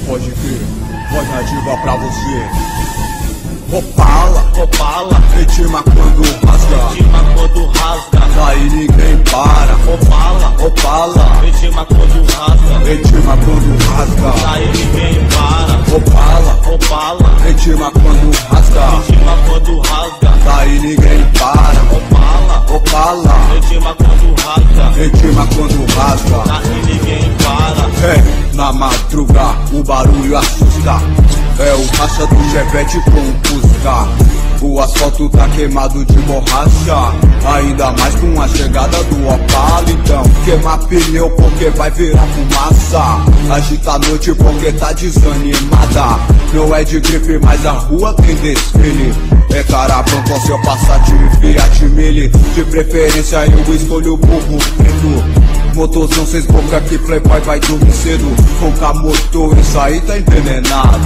pode crer, voz nativa pra você. Opala, Opala, ritma quando rasga, ritma quando rasga. daí ninguém para. Opala, Opala, ritma quando rasga. ritma quando rasga, Daí ninguém para. opala, Opala, ritma quando rasga, ritma quando rasga. daí ninguém para. Opala, Opala, ritma quando rasga. ritma quando rasga. Daí ninguém para. É, na madruga o barulho assusta. É o racha do Chevette com o Fusca. O asfalto tá queimado de borracha, ainda mais com a chegada do Opala. Então queima pneu porque vai virar fumaça. Agita a noite porque tá desanimada. Não é de gripe, mas a rua tem desfile. É caravana com seu Passat Fiat Mille. De preferência eu escolho o burro preto. Motorzão 6 boca que playboy vai dormir cedo. Com motor, isso aí tá envenenado.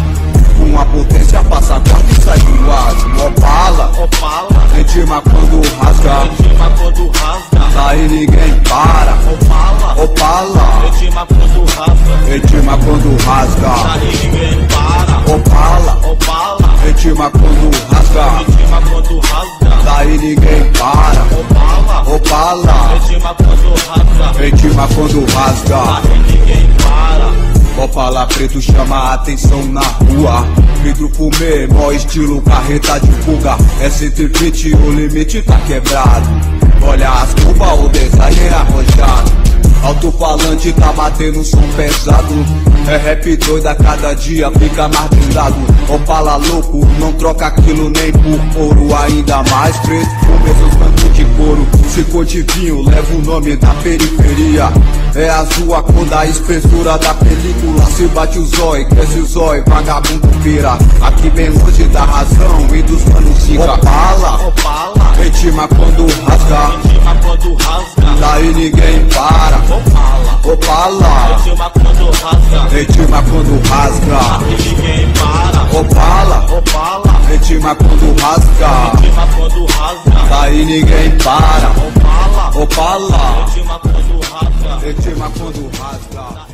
Com a potência passa quarto e sai do lado. Opala, Opala, ritma quando rasga, ritma quando rasga. daí ninguém para. Opala, Opala, ritma quando rasga. ritma quando rasga, Daí ninguém para. opala, Opala, ritma quando rasga, ritma quando rasga. daí ninguém para. Opala, Opala, ritma quando rasga. ritma quando rasga. Daí ninguém para. Opala preto chama a atenção na rua. Vidro fumê, mó estilo carreta de fuga. É 120, o limite tá quebrado. Olha as curvas, o design é arrojado. Alto-falante tá batendo som pesado. É rap doido a cada dia, fica mais blindado. Opala louco, não troca aquilo nem por ouro. Ainda mais preto, começa os bancos de couro. Se for de vinho, leva o nome da periferia. É azul a cor da espessura da película. Se bate o zói, cresce o zói, vagabundo pira. Aqui bem longe da razão e dos manos zica. Opala, Opala, ritma quando rasga, ritma quando rasga. daí ninguém para. Opala, Opala, ritma quando rasga. ritma quando rasga. Daí ninguém para. Opala, Opala, ritma quando rasga, ritma quando rasga. daí ninguém para. Opala, Opala, ritma quando rasga. ritma quando rasga.